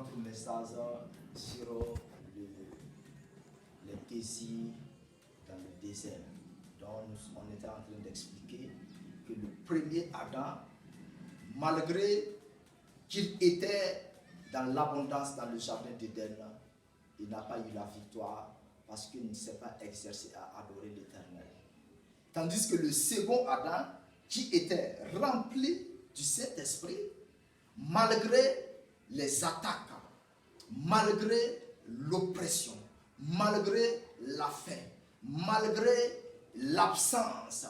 notre message sur les désirs dans le désert. Donc, on était en train d'expliquer que le premier Adam, malgré qu'il était dans l'abondance dans le jardin d'Éden, il n'a pas eu la victoire parce qu'il ne s'est pas exercé à adorer l'Éternel. Tandis que le second Adam, qui était rempli du Saint-Esprit, malgré les attaques, malgré l'oppression, malgré la faim, malgré l'absence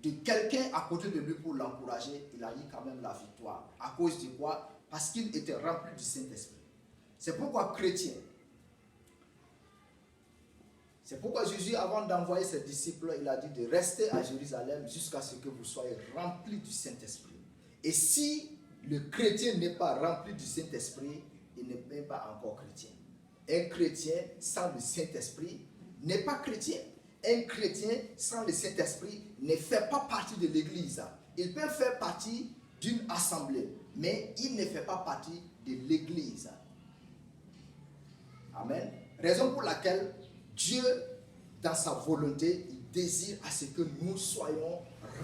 de quelqu'un à côté de lui pour l'encourager, il a eu quand même la victoire. À cause de quoi? Parce qu'il était rempli du Saint-Esprit. C'est pourquoi chrétien, c'est pourquoi Jésus, avant d'envoyer ses disciples, il a dit de rester à Jérusalem jusqu'à ce que vous soyez remplis du Saint-Esprit. Et si le chrétien n'est pas rempli du Saint-Esprit, il n'est même pas encore chrétien. Un chrétien sans le Saint-Esprit n'est pas chrétien. Un chrétien sans le Saint-Esprit ne fait pas partie de l'Église. Il peut faire partie d'une assemblée, mais il ne fait pas partie de l'Église. Amen. Raison pour laquelle Dieu, dans sa volonté, il désire à ce que nous soyons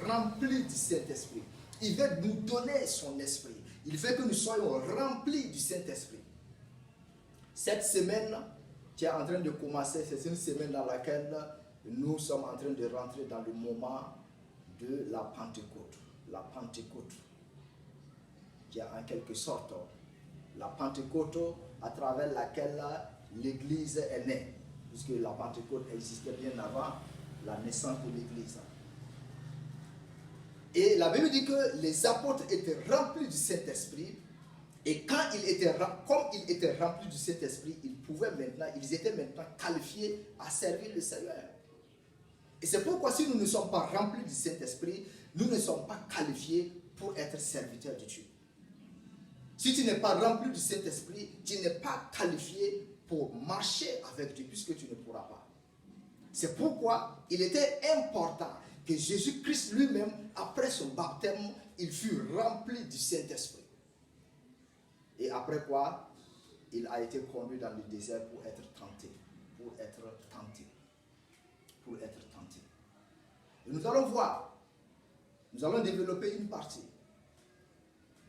remplis du Saint-Esprit. Il veut nous donner son esprit. Il veut que nous soyons remplis du Saint-Esprit. Cette semaine qui est en train de commencer, c'est une semaine dans laquelle nous sommes en train de rentrer dans le moment de la Pentecôte. La Pentecôte, qui est en quelque sorte la Pentecôte à travers laquelle l'Église est née. Puisque la Pentecôte existait bien avant la naissance de l'Église. Et la Bible dit que les apôtres étaient remplis du Saint-Esprit. Et comme ils étaient remplis du Saint-Esprit, ils étaient maintenant qualifiés à servir le Seigneur. Et c'est pourquoi si nous ne sommes pas remplis du Saint-Esprit, nous ne sommes pas qualifiés pour être serviteurs de Dieu. Si tu n'es pas rempli du Saint-Esprit, tu n'es pas qualifié pour marcher avec Dieu, puisque tu ne pourras pas. C'est pourquoi il était important que Jésus-Christ lui-même, après son baptême, il fut rempli du Saint-Esprit. Et après quoi, il a été conduit dans le désert pour être tenté. Et nous allons voir, nous allons développer une partie.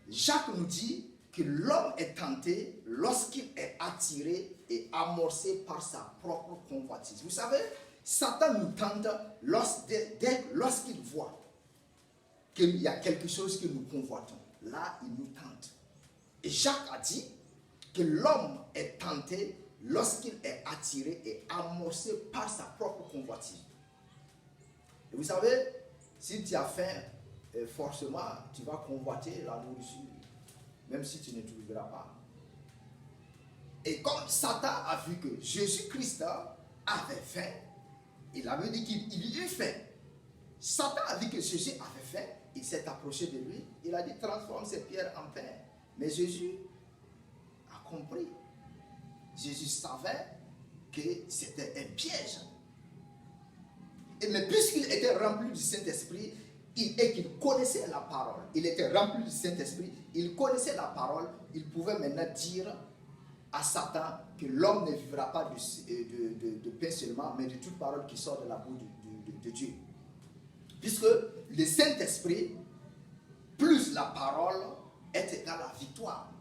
Jacques nous dit que l'homme est tenté lorsqu'il est attiré et amorcé par sa propre convoitise. Vous savez, Satan nous tente lorsqu'il voit qu'il y a quelque chose que nous convoitons. Là, il nous tente. Et Jacques a dit que l'homme est tenté lorsqu'il est attiré et amorcé par sa propre convoitise. Et vous savez, si tu as faim, forcément, tu vas convoiter la nourriture, même si tu ne trouveras pas. Et comme Satan a vu que Jésus-Christ avait faim, il avait dit qu'il eut faim. Satan a vu que Jésus avait faim, il s'est approché de lui, il a dit transforme ces pierres en pain. Mais Jésus a compris. Jésus savait que c'était un piège. Mais puisqu'il était rempli du Saint-Esprit et qu'il connaissait la parole, il était rempli du Saint-Esprit, il connaissait la parole, il pouvait maintenant dire à Satan que l'homme ne vivra pas de pain seulement, mais de toute parole qui sort de la bouche de Dieu. Puisque le Saint-Esprit, plus la parole, est égal à la victoire.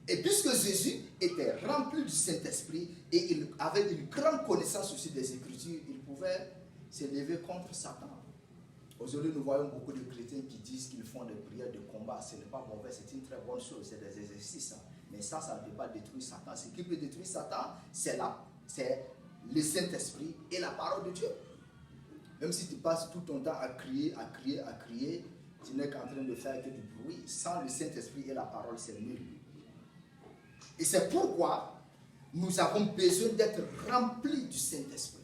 Et puisque Jésus était rempli du Saint-Esprit et il avait une grande connaissance aussi des Écritures, il pouvait s'élever contre Satan. Aujourd'hui, nous voyons beaucoup de chrétiens qui disent qu'ils font des prières de combat. Ce n'est pas mauvais, c'est une très bonne chose, c'est des exercices. Mais ça ne peut pas détruire Satan. Ce qui peut détruire Satan, c'est le Saint-Esprit et la parole de Dieu. Même si tu passes tout ton temps à crier, tu n'es qu'en train de faire que du bruit. Sans le Saint-Esprit et la parole, c'est nul. Et c'est pourquoi nous avons besoin d'être remplis du Saint-Esprit.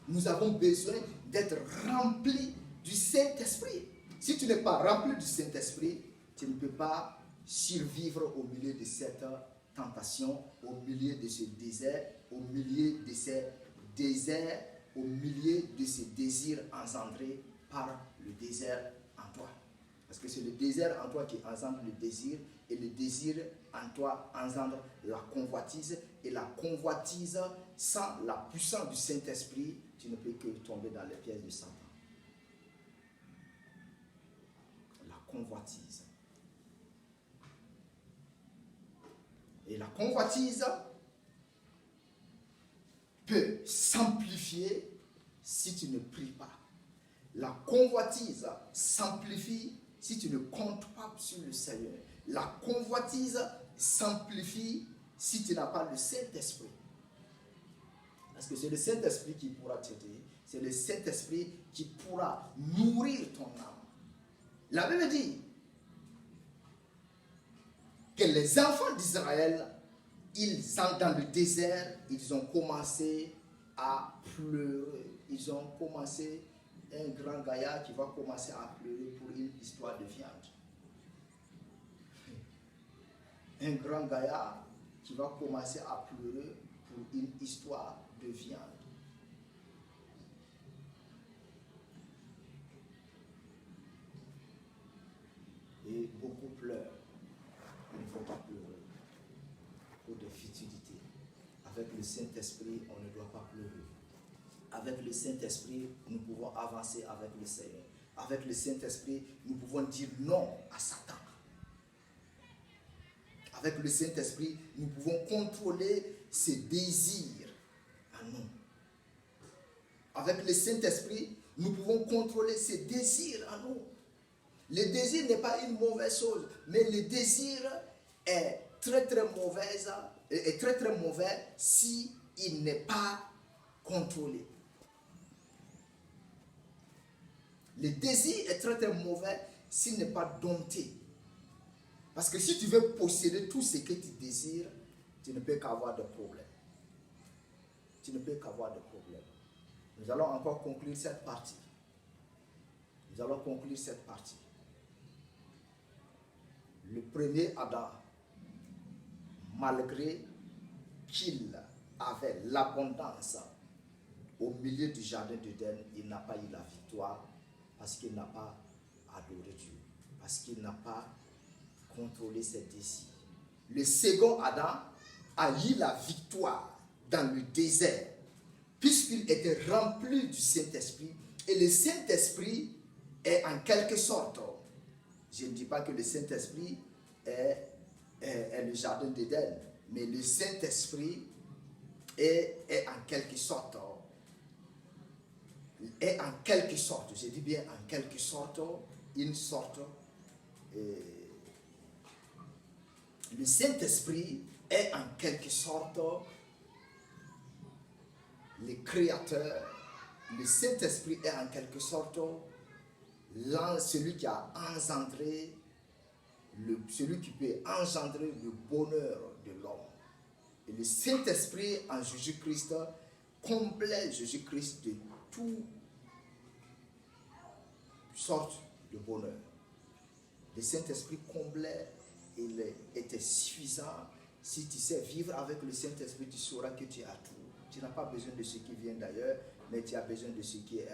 Nous avons besoin d'être remplis du Saint-Esprit. Si tu n'es pas rempli du Saint-Esprit, tu ne peux pas survivre au milieu de cette tentation, au milieu de ce désert, au milieu de ces déserts, au milieu de ces désirs engendrés par le désert en toi. Parce que c'est le désert en toi qui engendre le désir Et le désir en toi engendre la convoitise. Et la convoitise, sans la puissance du Saint-Esprit, tu ne peux que tomber dans les pièges de Satan. La convoitise. Et la convoitise peut s'amplifier si tu ne pries pas. La convoitise s'amplifie si tu ne comptes pas sur le Seigneur. La convoitise s'amplifie si tu n'as pas le Saint-Esprit. Parce que c'est le Saint-Esprit qui pourra t'aider. C'est le Saint-Esprit qui pourra nourrir ton âme. La Bible dit que les enfants d'Israël, ils sont dans le désert, ils ont commencé à pleurer. Ils ont commencé, un grand gaillard qui va commencer à pleurer pour une histoire de viande. Un grand gaillard qui va commencer à pleurer pour une histoire de viande. Et beaucoup pleurent. Il ne faut pas pleurer pour des futilités. Avec le Saint-Esprit, on ne doit pas pleurer. Avec le Saint-Esprit, nous pouvons avancer avec le Seigneur. Avec le Saint-Esprit, nous pouvons dire non à Satan. Avec le Saint-Esprit, nous pouvons contrôler ses désirs en nous. Avec le Saint-Esprit, nous pouvons contrôler ses désirs en nous. Le désir n'est pas une mauvaise chose, mais le désir est très mauvais si il n'est pas contrôlé. Le désir est très mauvais s'il n'est pas dompté. Parce que si tu veux posséder tout ce que tu désires, tu ne peux qu'avoir de problèmes. Tu ne peux qu'avoir de problèmes. Nous allons encore conclure cette partie. Nous allons conclure cette partie. Le premier Adam, malgré qu'il avait l'abondance au milieu du jardin d'Éden, il n'a pas eu la victoire parce qu'il n'a pas adoré Dieu, parce qu'il n'a pas contrôlé ses désirs. Le second Adam a eu la victoire dans le désert puisqu'il était rempli du Saint-Esprit, et le Saint-Esprit est en quelque sorte, je ne dis pas que le Saint-Esprit est le jardin d'Éden, mais le Saint-Esprit est en quelque sorte, je dis bien en quelque sorte, une sorte, le Saint-Esprit est en quelque sorte le créateur. Le Saint-Esprit est en quelque sorte celui qui a engendré, celui qui peut engendrer le bonheur de l'homme. Et le Saint-Esprit en Jésus-Christ complète Jésus-Christ de toutes sortes de bonheur. Le Saint-Esprit complet, il était suffisant. Si tu sais vivre avec le Saint-Esprit, tu sauras que tu as tout. Tu n'as pas besoin de ce qui vient d'ailleurs, mais tu as besoin de ce qui est.